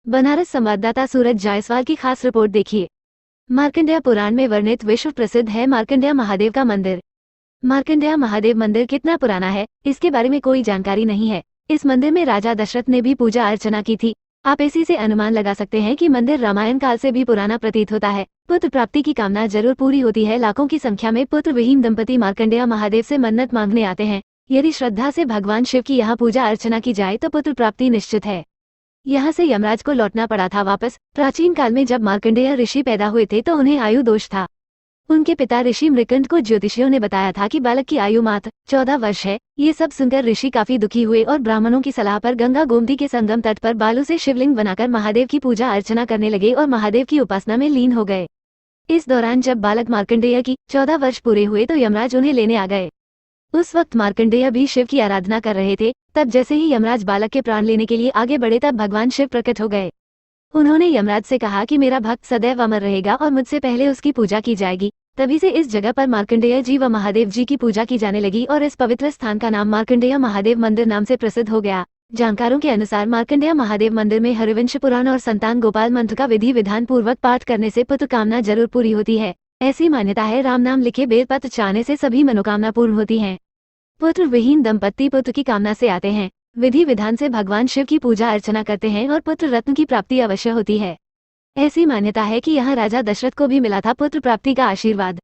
बनारस संवाददाता सूरज जायसवाल की खास रिपोर्ट देखिए। मार्कंडेय पुराण में वर्णित विश्व प्रसिद्ध है मार्कंडेय महादेव का मंदिर। मार्कंडेय महादेव मंदिर कितना पुराना है, इसके बारे में कोई जानकारी नहीं है। इस मंदिर में राजा दशरथ ने भी पूजा अर्चना की थी। आप इसी से अनुमान लगा सकते हैं कि मंदिर रामायण काल से भी पुराना प्रतीत होता है। पुत्र प्राप्ति की कामना जरूर पूरी होती है। लाखों की संख्या में पुत्र विहीन दंपति मार्कंडेय महादेव से मन्नत मांगने आते हैं। यदि श्रद्धा से भगवान शिव की यहाँ पूजा अर्चना की जाए तो पुत्र प्राप्ति निश्चित है। यहाँ से यमराज को लौटना पड़ा था वापस। प्राचीन काल में जब मार्कंडेय ऋषि पैदा हुए थे तो उन्हें आयु दोष था। उनके पिता ऋषि मृकंड को ज्योतिषियों ने बताया था कि बालक की आयु मात्र 14 वर्ष है। ये सब सुनकर ऋषि काफी दुखी हुए और ब्राह्मणों की सलाह पर गंगा गोमती के संगम तट पर बालू से शिवलिंग बनाकर महादेव की पूजा अर्चना करने लगे और महादेव की उपासना में लीन हो गए। इस दौरान जब बालक मार्कंडेय की 14 वर्ष पूरे हुए तो यमराज उन्हें लेने आ गए। उस वक्त मार्कंडेय भी शिव की आराधना कर रहे थे। तब जैसे ही यमराज बालक के प्राण लेने के लिए आगे बढ़े तब भगवान शिव प्रकट हो गए। उन्होंने यमराज से कहा कि मेरा भक्त सदैव अमर रहेगा और मुझसे पहले उसकी पूजा की जाएगी। तभी से इस जगह पर मार्कंडेय जी व महादेव जी की पूजा की जाने लगी और इस पवित्र स्थान का नाम मार्कंडेय महादेव मंदिर नाम से प्रसिद्ध हो गया। जानकारों के अनुसार मार्कंडेय महादेव मंदिर में हरिवंश पुराण और संतान गोपाल मंत्र का विधि विधान पूर्वक पाठ करने से पुत्र कामना जरूर पूरी होती है। ऐसी मान्यता है। राम नाम लिखे बेलपत्र चाहने से सभी मनोकामना पूर्ण होती है। पुत्र विहीन दंपत्ति पुत्र की कामना से आते हैं। विधि विधान से भगवान शिव की पूजा अर्चना करते हैं और पुत्र रत्न की प्राप्ति अवश्य होती है। ऐसी मान्यता है कि यहाँ राजा दशरथ को भी मिला था पुत्र प्राप्ति का आशीर्वाद।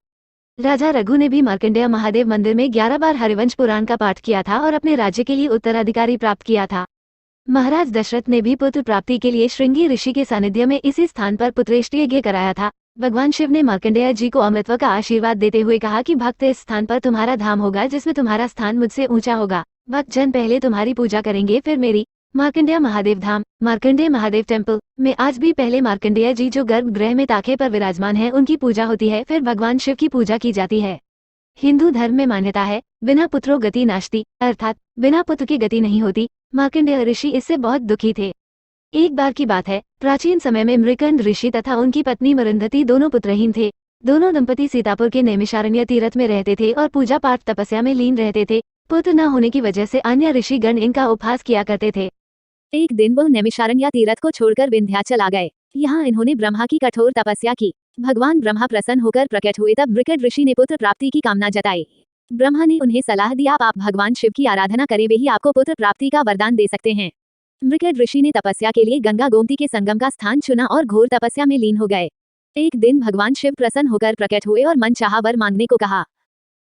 राजा रघु ने भी मार्कंडेय महादेव मंदिर में 11 बार हरिवंश पुराण का पाठ किया था और अपने राज्य के लिए उत्तराधिकारी प्राप्त किया था। महाराज दशरथ ने भी पुत्र प्राप्ति के लिए श्रृंगी ऋषि के सानिध्य में इसी स्थान पर पुत्रेष्टि यज्ञ कराया था। भगवान शिव ने मार्कंडेय जी को अमृतत्व का आशीर्वाद देते हुए कहा कि भक्त इस स्थान पर तुम्हारा धाम होगा जिसमें तुम्हारा स्थान मुझसे ऊंचा होगा। भक्त जन पहले तुम्हारी पूजा करेंगे फिर मेरी। मार्कंडेय महादेव धाम मार्कंडेय महादेव टेम्पल में आज भी पहले मार्कंडेय जी जो गर्भगृह में ताखे पर विराजमान है उनकी पूजा होती है, फिर भगवान शिव की पूजा की जाती है। हिंदू धर्म में मान्यता है बिना पुत्रो गति नास्ति, अर्थात बिना पुत्र की गति नहीं होती। मार्कंडेय ऋषि इससे बहुत दुखी थे। एक बार की बात है, प्राचीन समय में मृकंड ऋषि तथा उनकी पत्नी मरुंधति दोनों पुत्रहीन थे। दोनों दंपति सीतापुर के नैमिषारण्य तीर्थ में रहते थे और पूजा पाठ तपस्या में लीन रहते थे। पुत्र न होने की वजह से अन्य ऋषिगण इनका उपहास किया करते थे। एक दिन वह नैमिषारण्य तीर्थ को छोड़कर विंध्याचल आ गए। यहाँ इन्होंने ब्रह्मा की कठोर तपस्या की। भगवान ब्रह्मा प्रसन्न होकर प्रकट हुए तब मृकंड ऋषि ने पुत्र प्राप्ति की कामना जताई। ब्रह्मा ने उन्हें सलाह दी आप भगवान शिव की आराधना करें, वे ही आपको पुत्र प्राप्ति का वरदान दे सकते हैं। मृकंड ऋषि ने तपस्या के लिए गंगा गोमती के संगम का स्थान चुना और घोर तपस्या में लीन हो गए। एक दिन भगवान शिव प्रसन्न होकर प्रकट हुए और मनचाहा वर मांगने को कहा।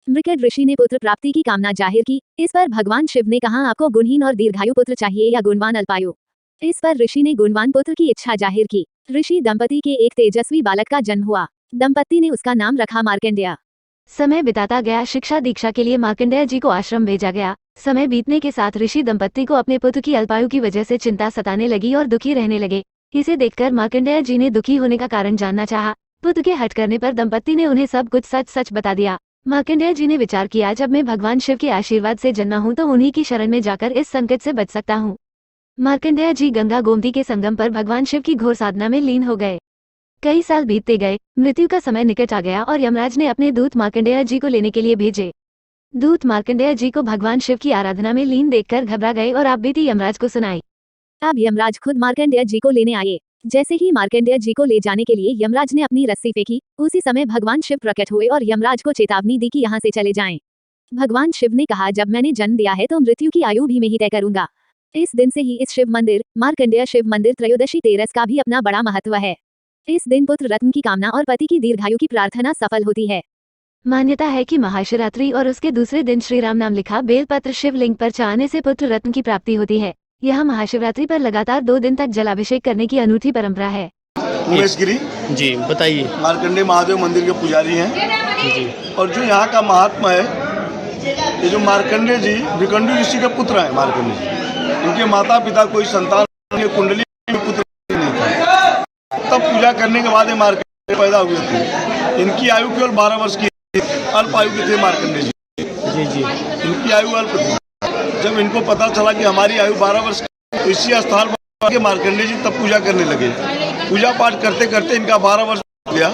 मृकंड ऋषि ने पुत्र प्राप्ति की कामना जाहिर की। इस पर भगवान शिव ने कहा आपको गुणहीन और दीर्घायु पुत्र चाहिए या गुणवान अल्पायु। इस पर ऋषि ने गुणवान पुत्र की इच्छा जाहिर की। ऋषि दंपति के एक तेजस्वी बालक का जन्म हुआ। दंपति ने उसका नाम रखा मार्कंडेय। समय बिताता गया। शिक्षा दीक्षा के लिए मार्कंडेय जी को आश्रम भेजा गया। समय बीतने के साथ ऋषि दंपति को अपने पुत्र की अल्पायु की वजह से चिंता सताने लगी और दुखी रहने लगे। इसे देखकर मार्कंडेय जी ने दुखी होने का कारण जानना चाहा। पुत्र के हट करने पर दंपति ने उन्हें सब कुछ सच सच बता दिया। मार्कंडेय जी ने विचार किया जब मैं भगवान शिव के आशीर्वाद से जन्मा हूँ तो उन्हीं की शरण में जाकर इस संकट से बच सकता हूँ। मार्कंडेय जी गंगा गोमती के संगम पर भगवान शिव की घोर साधना में लीन हो गए। कई साल बीतते गए। मृत्यु का समय निकट आ गया और यमराज ने अपने दूत मार्कंडेय जी को लेने के लिए भेजे। दूत मार्कंडेय जी को भगवान शिव की आराधना में लीन देखकर घबरा गए और आप बीती यमराज को सुनाई। अब यमराज खुद मार्कंडेय जी को लेने आए। जैसे ही मार्कंडेय जी को ले जाने के लिए यमराज ने अपनी रस्सी फेंकी, उसी समय भगवान शिव प्रकट हुए और यमराज को चेतावनी दी कि यहाँ से चले जाएं। भगवान शिव ने कहा जब मैंने जन्म दिया है तो मृत्यु की आयु भी मैं ही तय करूंगा। इस दिन से ही इस शिव मंदिर मार्कंडेय शिव मंदिर त्रयोदशी तेरस का भी अपना बड़ा महत्व है। इस दिन पुत्र रत्न की कामना और पति की दीर्घायु की प्रार्थना सफल होती है। मान्यता है कि महाशिवरात्रि और उसके दूसरे दिन श्री राम नाम लिखा बेलपत्र शिवलिंग पर चढ़ाने से पुत्र रत्न की प्राप्ति होती है। यहाँ महाशिवरात्रि पर लगातार 2 दिन तक जलाभिषेक करने की अनूठी परंपरा है। उमेश गिरी जी बताइए। मार्कंडेय महादेव मंदिर के पुजारी हैं जी। और जो यहाँ का महात्मा है, ये जो मार्कंडेय जी विकंडू ऋषि के पुत्र हैं। मार्कंडेय जी उनके माता पिता कोई संतान कुंडली में पुत्र नहीं था। तब पूजा करने के बाद ये मार्कंडेय पैदा हुए थे। इनकी आयु केवल 12 वर्ष की, अल्प आयु के थे मार्कंडेय जी। जी इनकी आयु अल्प थी। जब इनको पता चला कि हमारी आयु 12 वर्ष की, तो इसी स्थान पर मार्कंडेय जी तब पूजा करने लगे। पूजा पाठ करते करते इनका 12 वर्ष हो गया।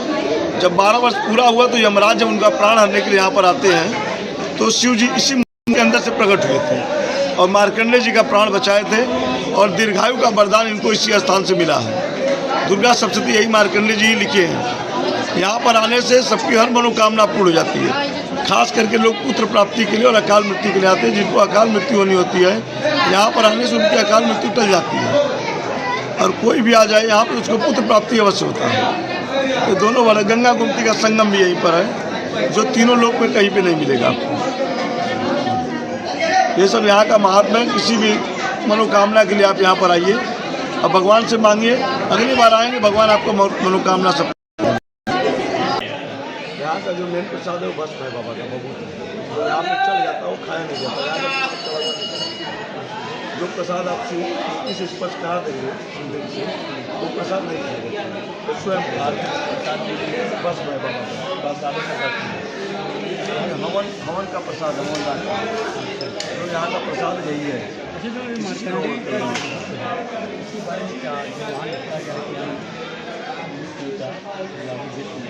जब 12 वर्ष पूरा हुआ तो यमराज जब उनका प्राण हरने के लिए यहाँ पर आते हैं तो शिव जी इसी के अंदर से प्रकट हुए थे और मार्कंडेय जी का प्राण बचाए थे और दीर्घायु का वरदान इनको इसी स्थान से मिला है। दुर्गा सप्तशती यही मार्कंडेय जी लिखे हैं। यहाँ पर आने से सबकी हर मनोकामना पूर्ण हो जाती है। खास करके लोग पुत्र प्राप्ति के लिए और अकाल मृत्यु के लिए आते हैं। जिनको अकाल मृत्यु होनी होती है, यहाँ पर आने से उनकी अकाल मृत्यु टल जाती है। और कोई भी आ जाए यहाँ पर उसको पुत्र प्राप्ति अवश्य होता है। ये दोनों वाला गंगा गोमती का संगम भी यहीं पर है, जो तीनों लोक में कहीं पे नहीं मिलेगा आपको। ये सब यहाँ का महात्मा है। किसी भी मनोकामना के लिए आप यहाँ पर आइए और भगवान से मांगिए। अगली बार आएंगे, भगवान आपको मनोकामना सब। यहाँ का जो मेन प्रसाद है वो भस्म है बाबा का, तो यहाँ पे चल जाता है, वो खाया नहीं जाता। जो प्रसाद आप इस स्पर्श करा देंगे वो प्रसाद नहीं खाएगा, तो स्वयं भस्म है बाबा का। हवन का प्रसाद, हवन का तो यहाँ का प्रसाद यही है।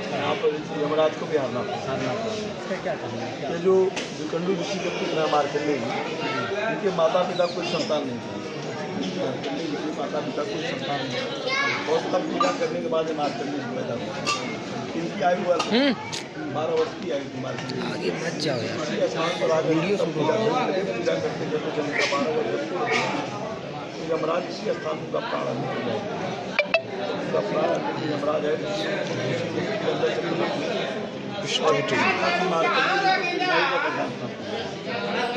यहाँ पर यमराज को भी हारना पड़ता। ये जो विकंडू ऋषि के पुत्र है मार्कंडेय जी, इनके माता पिता कोई संतान नहीं था। माता पिता कोई संतान नहीं, और तब पूजा करने के बाद मार्कंडेय जी पैदा हुए। इनकी आयु 12 वर्ष की आयु थी मार्कंडेय। आगे मत जाओ यार, स्थान पर आगे वीडियो पूजा करते करते चलने का 12 वर्ष यमराज इसी स्थान का प्रारंभ हो जाएगा। यमराज है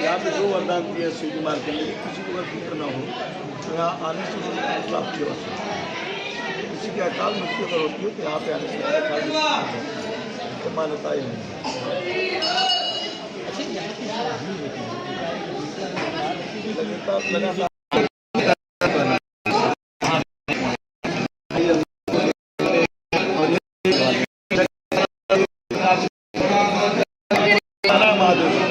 यहाँ पे जो वरदान दिया शिव जी मार्कंडेय, किसी को अगर पुत्र न हो तो यहाँ आने से प्राप्ति होती है। किसी की अकाल मृत्यु अगर होती है तो यहाँ पे आने से अकाल मृत्यु तो मान्यता ही नहीं। महादेव